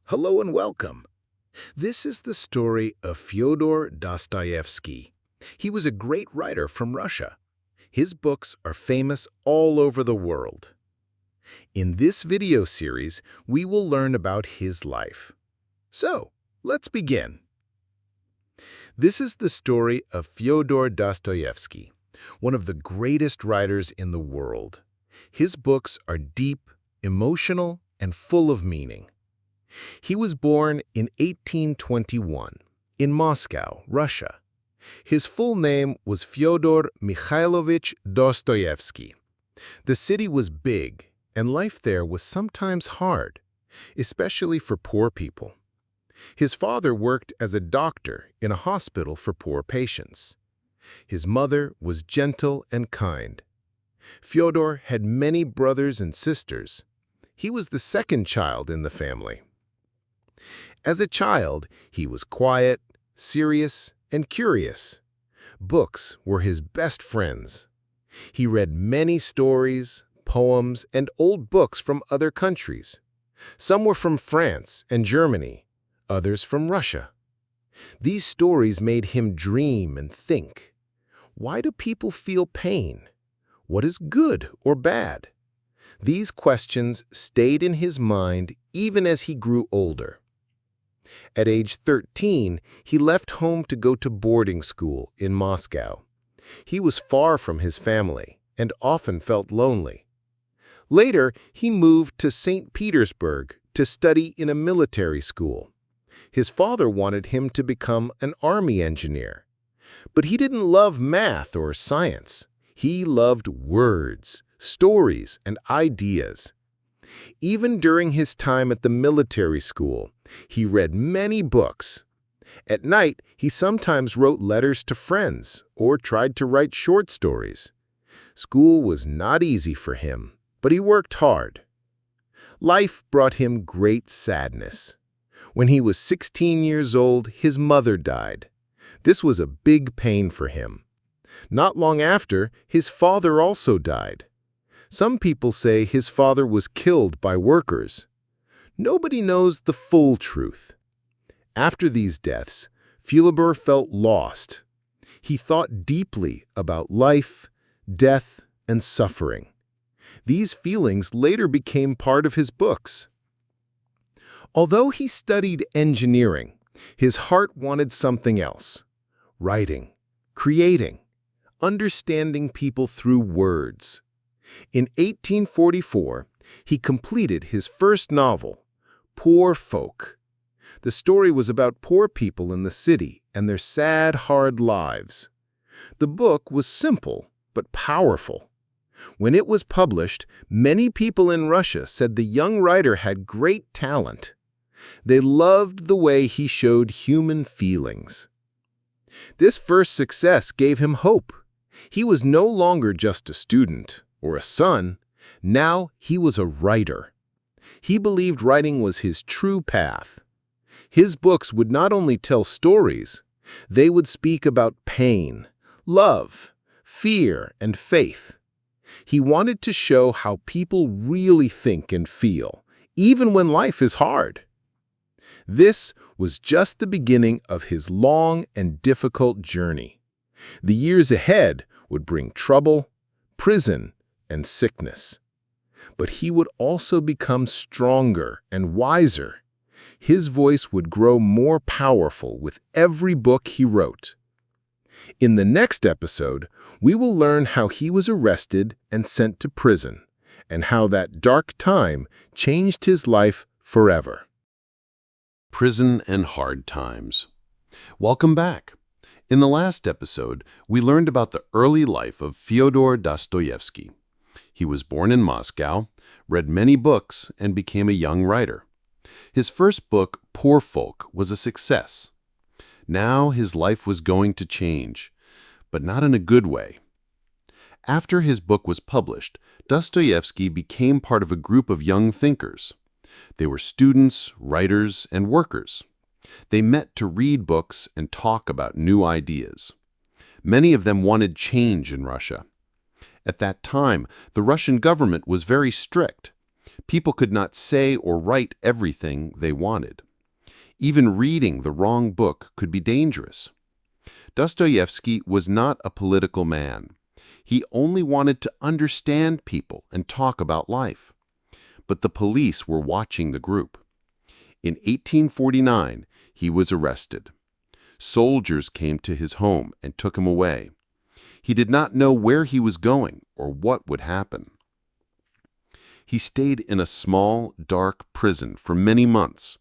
Hello and welcome. This is the story of Fyodor Dostoyevsky. He was a great writer from Russia. His books are famous all over the world. In this video series, we will learn about his life. So, let's begin. This is the story of Fyodor Dostoyevsky, one of the greatest writers in the world. His books are deep, emotional, and full of meaning. He was born in 1821 in Moscow, Russia. His full name was Fyodor Mikhailovich Dostoyevsky. The city was big, and life there was sometimes hard, especially for poor people. His father worked as a doctor in a hospital for poor patients. His mother was gentle and kind. Fyodor had many brothers and sisters. He was the second child in the family. As a child, he was quiet, serious, and curious. Books were his best friends. He read many stories, poems, and old books from other countries. Some were from France and Germany, others from Russia. These stories made him dream and think. Why do people feel pain? What is good or bad? These questions stayed in his mind even as he grew older. At age 13, he left home to go to boarding school in Moscow. He was far from his family and often felt lonely. Later, he moved to St. Petersburg to study in a military school. His father wanted him to become an army engineer. But he didn't love math or science. He loved words, stories, and ideas. Even during his time at the military school, he read many books. At night, he sometimes wrote letters to friends or tried to write short stories. School was not easy for him, but he worked hard. Life brought him great sadness. When he was 16 years old, his mother died. This was a big pain for him. Not long after, his father also died. Some people say his father was killed by workers. Nobody knows the full truth. After these deaths, Fyodor felt lost. He thought deeply about life, death, and suffering. These feelings later became part of his books. Although he studied engineering, his heart wanted something else: writing, creating, understanding people through words. In 1844, he completed his first novel, Poor Folk. The story was about poor people in the city and their sad, hard lives. The book was simple but powerful. When it was published, many people in Russia said the young writer had great talent. They loved the way he showed human feelings. This first success gave him hope. He was no longer just a student or a son. Now he was a writer. He believed writing was his true path. His books would not only tell stories, they would speak about pain, love, fear, and faith. He wanted to show how people really think and feel, even when life is hard. This was just the beginning of his long and difficult journey. The years ahead would bring trouble, prison, and sickness. But he would also become stronger and wiser. His voice would grow more powerful with every book he wrote. In the next episode, we will learn how he was arrested and sent to prison, and how that dark time changed his life forever. Prison and hard times. Welcome back. In the last episode, we learned about the early life of Fyodor Dostoyevsky. He was born in Moscow, read many books, and became a young writer. His first book, Poor Folk, was a success. Now his life was going to change, but not in a good way. After his book was published, Dostoyevsky became part of a group of young thinkers. They were students, writers, and workers. They met to read books and talk about new ideas. Many of them wanted change in Russia. At that time, the Russian government was very strict. People could not say or write everything they wanted. Even reading the wrong book could be dangerous. Dostoyevsky was not a political man. He only wanted to understand people and talk about life. But the police were watching the group. In 1849, he was arrested. Soldiers came to his home and took him away. He did not know where he was going or what would happen. He stayed in a small, dark prison for many months.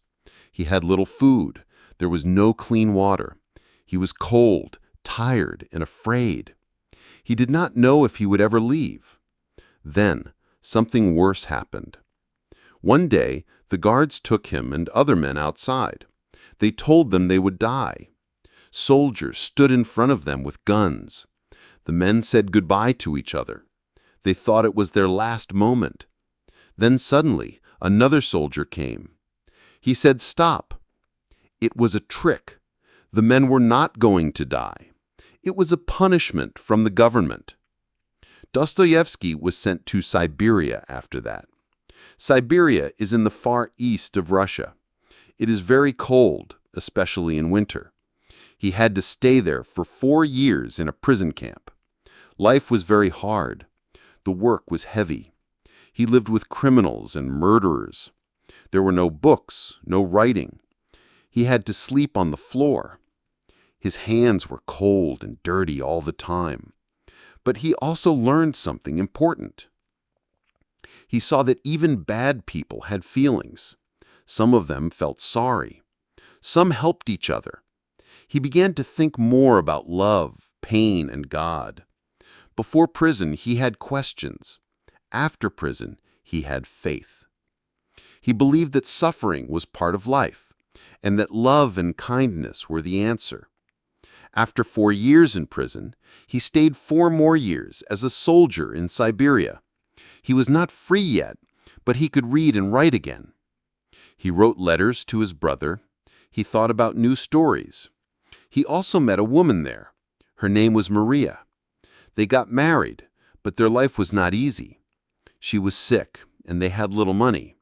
He had little food. There was no clean water. He was cold, tired, and afraid. He did not know if he would ever leave. Then, something worse happened. One day, the guards took him and other men outside. They told them they would die. Soldiers stood in front of them with guns. The men said goodbye to each other. They thought it was their last moment. Then suddenly, another soldier came. He said, "Stop." It was a trick. The men were not going to die. It was a punishment from the government. Dostoyevsky was sent to Siberia after that. Siberia is in the far east of Russia. It is very cold, especially in winter. He had to stay there for 4 years in a prison camp. Life was very hard. The work was heavy. He lived with criminals and murderers. There were no books, no writing. He had to sleep on the floor. His hands were cold and dirty all the time. But he also learned something important. He saw that even bad people had feelings. Some of them felt sorry. Some helped each other. He began to think more about love, pain, and God. Before prison, he had questions. After prison, he had faith. He believed that suffering was part of life, and that love and kindness were the answer. After 4 years in prison, he stayed 4 more years as a soldier in Siberia. He was not free yet, but he could read and write again. He wrote letters to his brother. He thought about new stories. He also met a woman there. Her name was Maria. They got married, but their life was not easy. She was sick, and they had little money.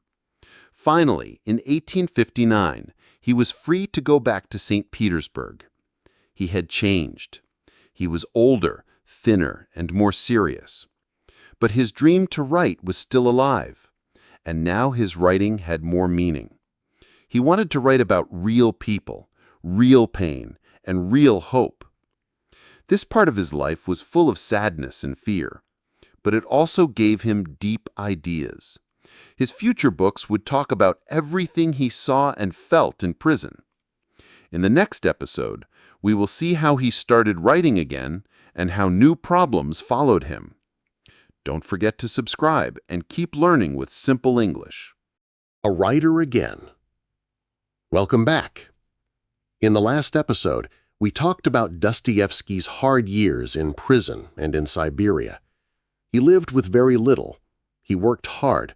Finally, in 1859, he was free to go back to St. Petersburg. He had changed. He was older, thinner, and more serious. But his dream to write was still alive, and now his writing had more meaning. He wanted to write about real people, real pain, and real hope. This part of his life was full of sadness and fear, but it also gave him deep ideas. His future books would talk about everything he saw and felt in prison. In the next episode, we will see how he started writing again and how new problems followed him. Don't forget to subscribe and keep learning with simple English. A writer again. Welcome back. In the last episode, we talked about Dostoyevsky's hard years in prison and in Siberia. He lived with very little. He worked hard.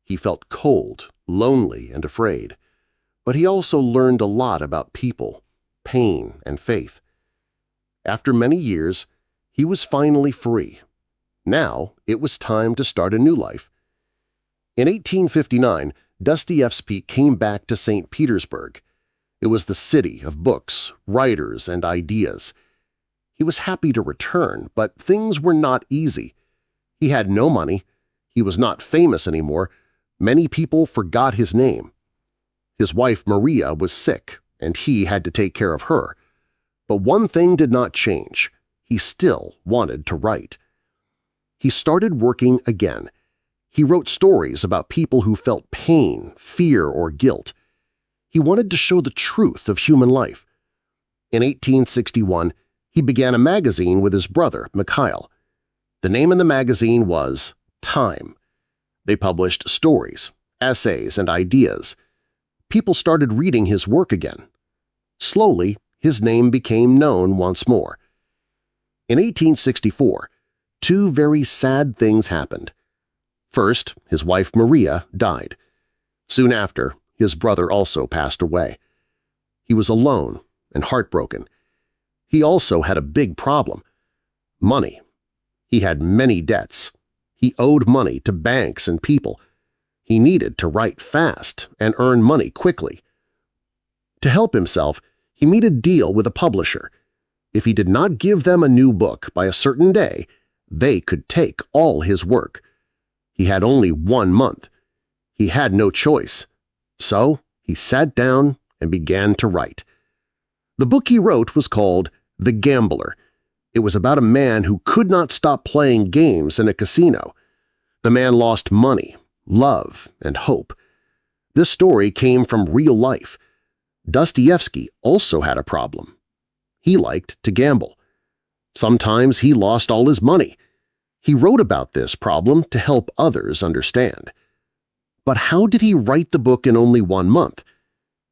He felt cold, lonely, and afraid. But he also learned a lot about people, pain, and faith. After many years, he was finally free. Now it was time to start a new life. In 1859, Dostoyevsky came back to St. Petersburg. It was the city of books, writers, and ideas. He was happy to return, but things were not easy. He had no money. He was not famous anymore. Many people forgot his name. His wife Maria was sick, and he had to take care of her. But one thing did not change. He still wanted to write. He started working again. He wrote stories about people who felt pain, fear, or guilt. He wanted to show the truth of human life. In 1861, he began a magazine with his brother, Mikhail. The name of the magazine was Time. They published stories, essays, and ideas. People started reading his work again. Slowly, his name became known once more. In 1864, 2 very sad things happened. First, his wife Maria died. Soon after, his brother also passed away. He was alone and heartbroken. He also had a big problem: money. He had many debts. He owed money to banks and people. He needed to write fast and earn money quickly. To help himself, he made a deal with a publisher. If he did not give them a new book by a certain day, they could take all his work. He had only 1 month. He had no choice. So he sat down and began to write. The book he wrote was called The Gambler. It was about a man who could not stop playing games in a casino. The man lost money, love, and hope. This story came from real life. Dostoyevsky also had a problem. He liked to gamble. Sometimes he lost all his money. He wrote about this problem to help others understand. But how did he write the book in only 1 month?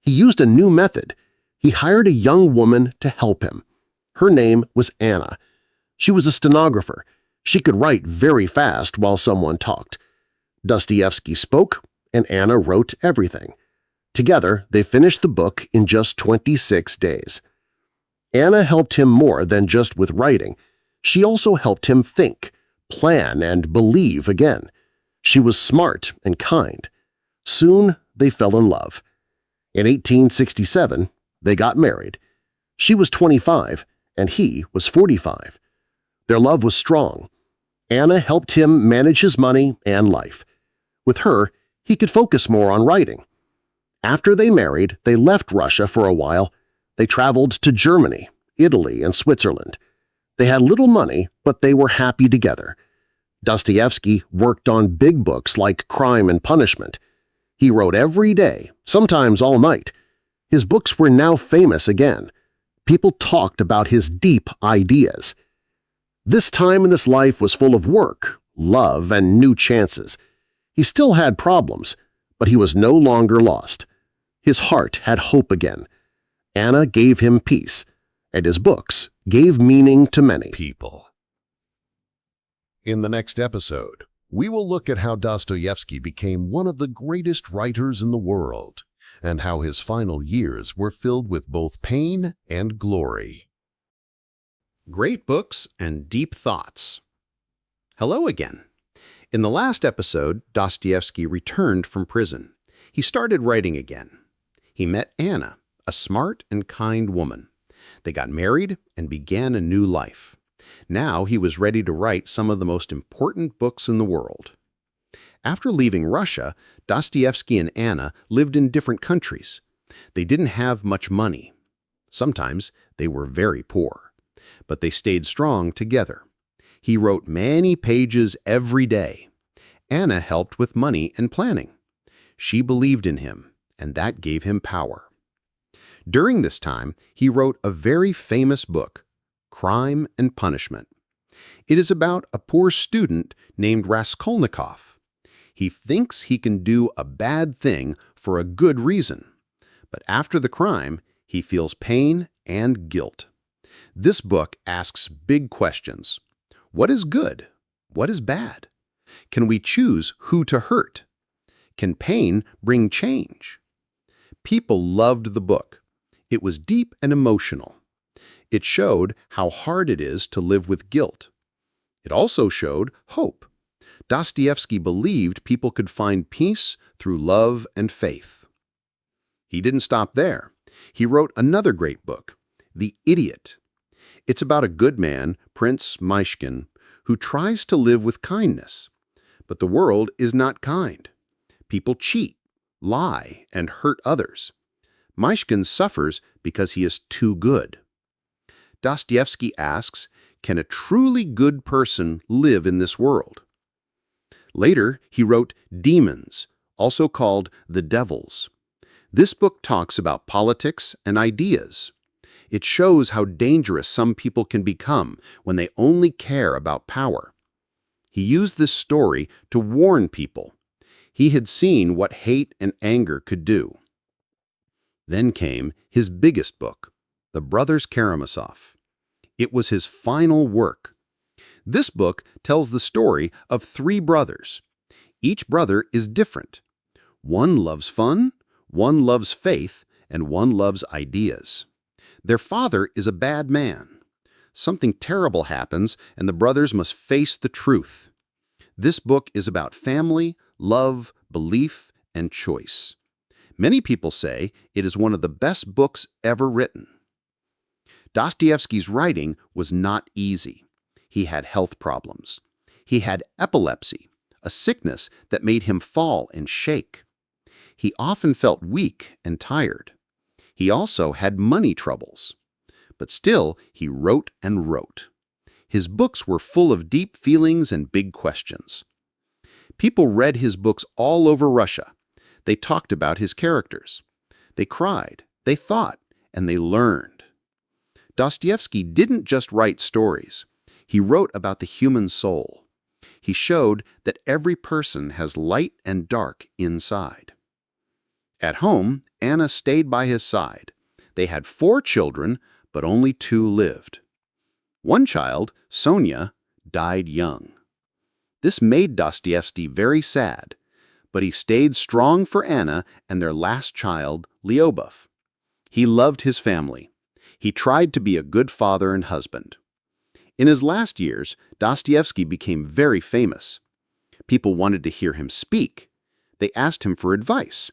He used a new method. He hired a young woman to help him. Her name was Anna. She was a stenographer. She could write very fast while someone talked. Dostoyevsky spoke, and Anna wrote everything. Together, they finished the book in just 26 days. Anna helped him more than just with writing. She also helped him think, plan, and believe again. She was smart and kind. Soon, they fell in love. In 1867, they got married. She was 25, and he was 45. Their love was strong. Anna helped him manage his money and life. With her, he could focus more on writing. After they married, they left Russia for a while. They traveled to Germany, Italy, and Switzerland. They had little money, but they were happy together. Dostoyevsky worked on big books like Crime and Punishment. He wrote every day, sometimes all night. His books were now famous again. People talked about his deep ideas. This time in his life was full of work, love, and new chances. He still had problems, but he was no longer lost. His heart had hope again. Anna gave him peace, and his books gave meaning to many people. In the next episode, we will look at how Dostoyevsky became one of the greatest writers in the world, and how his final years were filled with both pain and glory. Great books and deep thoughts. Hello again. In the last episode, Dostoyevsky returned from prison. He started writing again. He met Anna, a smart and kind woman. They got married and began a new life. Now he was ready to write some of the most important books in the world. After leaving Russia, Dostoyevsky and Anna lived in different countries. They didn't have much money. Sometimes they were very poor. But they stayed strong together. He wrote many pages every day. Anna helped with money and planning. She believed in him, and that gave him power. During this time, he wrote a very famous book, Crime and Punishment. It is about a poor student named Raskolnikov. He thinks he can do a bad thing for a good reason, but after the crime, he feels pain and guilt. This book asks big questions. What is good? What is bad? Can we choose who to hurt? Can pain bring change? People loved the book. It was deep and emotional. It showed how hard it is to live with guilt. It also showed hope. Dostoyevsky believed people could find peace through love and faith. He didn't stop there. He wrote another great book, The Idiot. It's about a good man, Prince Myshkin, who tries to live with kindness. But the world is not kind. People cheat, lie, and hurt others. Myshkin suffers because he is too good. Dostoyevsky asks, can a truly good person live in this world? Later, he wrote Demons, also called The Devils. This book talks about politics and ideas. It shows how dangerous some people can become when they only care about power. He used this story to warn people. He had seen what hate and anger could do. Then came his biggest book, The Brothers Karamazov. It was his final work. This book tells the story of 3 brothers. Each brother is different. One loves fun, one loves faith, and one loves ideas. Their father is a bad man. Something terrible happens, and the brothers must face the truth. This book is about family, love, belief and choice. Many people say it is one of the best books ever written. Dostoyevsky's writing was not easy. He had health problems. He had epilepsy, a sickness that made him fall and shake. He often felt weak and tired. He also had money troubles. But still, he wrote and wrote. His books were full of deep feelings and big questions. People read his books all over Russia. They talked about his characters. They cried, they thought, and they learned. Dostoyevsky didn't just write stories. He wrote about the human soul. He showed that every person has light and dark inside. At home, Anna stayed by his side. They had 4 children, but only 2 lived. One child, Sonia, died young. This made Dostoyevsky very sad, but he stayed strong for Anna and their last child, Lyubov. He loved his family. He tried to be a good father and husband. In his last years, Dostoyevsky became very famous. People wanted to hear him speak. They asked him for advice.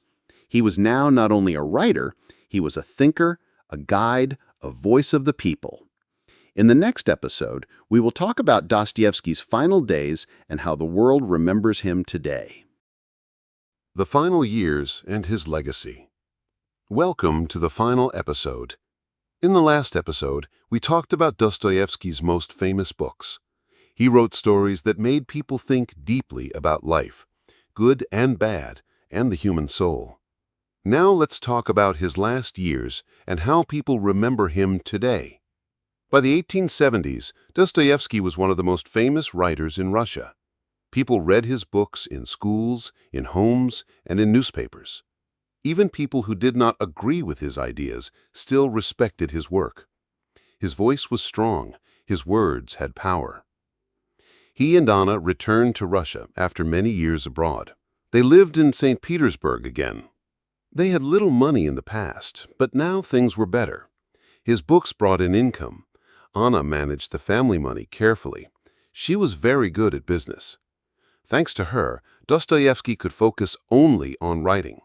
He was now not only a writer, he was a thinker, a guide, a voice of the people. In the next episode, we will talk about Dostoyevsky's final days and how the world remembers him today. The final years and his legacy. Welcome to the final episode. In the last episode, we talked about Dostoyevsky's most famous books. He wrote stories that made people think deeply about life, good and bad, and the human soul. Now let's talk about his last years and how people remember him today. By the 1870s, Dostoyevsky was one of the most famous writers in Russia. People read his books in schools, in homes, and in newspapers. Even people who did not agree with his ideas still respected his work. His voice was strong, his words had power. He and Anna returned to Russia after many years abroad. They lived in St. Petersburg again. They had little money in the past, but now things were better. His books brought in income. Anna managed the family money carefully. She was very good at business. Thanks to her, Dostoyevsky could focus only on writing.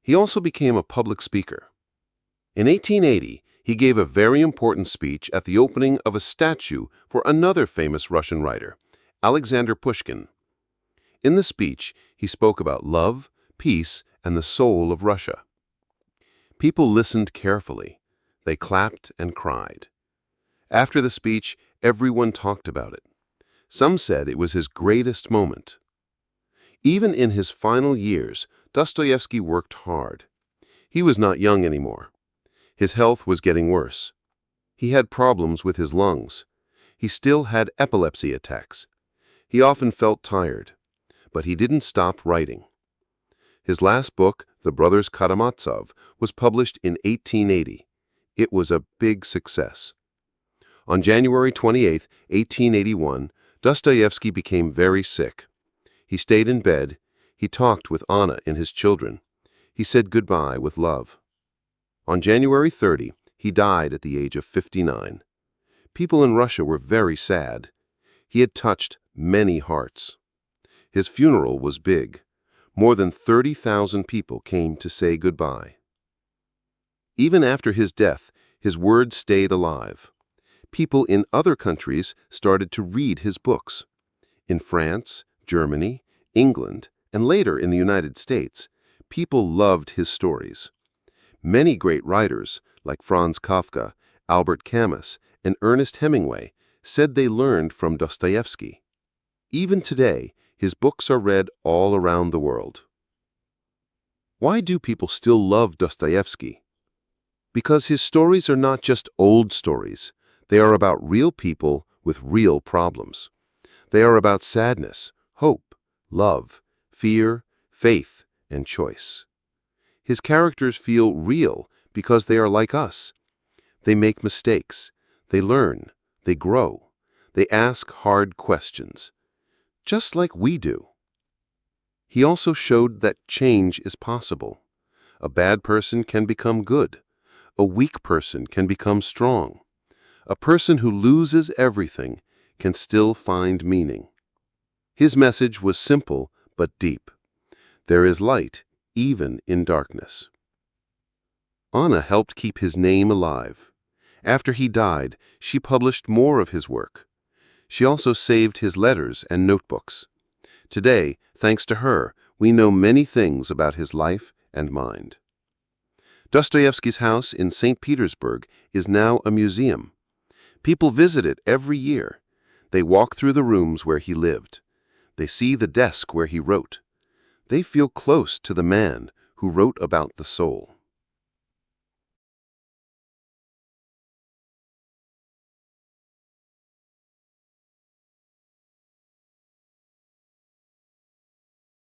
He also became a public speaker. In 1880, he gave a very important speech at the opening of a statue for another famous Russian writer, Alexander Pushkin. In the speech, he spoke about love, peace, and the soul of Russia. People listened carefully. They clapped and cried. After the speech, everyone talked about it. Some said it was his greatest moment. Even in his final years, Dostoyevsky worked hard. He was not young anymore. His health was getting worse. He had problems with his lungs. He still had epilepsy attacks. He often felt tired, but he didn't stop writing. His last book, The Brothers Karamazov, was published in 1880. It was a big success. On January 28, 1881, Dostoyevsky became very sick. He stayed in bed. He talked with Anna and his children. He said goodbye with love. On January 30, he died at the age of 59. People in Russia were very sad. He had touched many hearts. His funeral was big. More than 30,000 people came to say goodbye. Even after his death, his words stayed alive. People in other countries started to read his books. In France, Germany, England, and later in the United States, people loved his stories. Many great writers, like Franz Kafka, Albert Camus, and Ernest Hemingway, said they learned from Dostoyevsky. Even today, his books are read all around the world. Why do people still love Dostoyevsky? Because his stories are not just old stories. They are about real people with real problems. They are about sadness, hope, love, fear, faith, and choice. His characters feel real because they are like us. They make mistakes. They learn. They grow. They ask hard questions, just like we do. He also showed that change is possible. A bad person can become good. A weak person can become strong. A person who loses everything can still find meaning. His message was simple but deep. There is light, even in darkness. Anna helped keep his name alive. After he died, she published more of his work. She also saved his letters and notebooks. Today, thanks to her, we know many things about his life and mind. Dostoyevsky's house in St. Petersburg is now a museum. People visit it every year. They walk through the rooms where he lived. They see the desk where he wrote. They feel close to the man who wrote about the soul.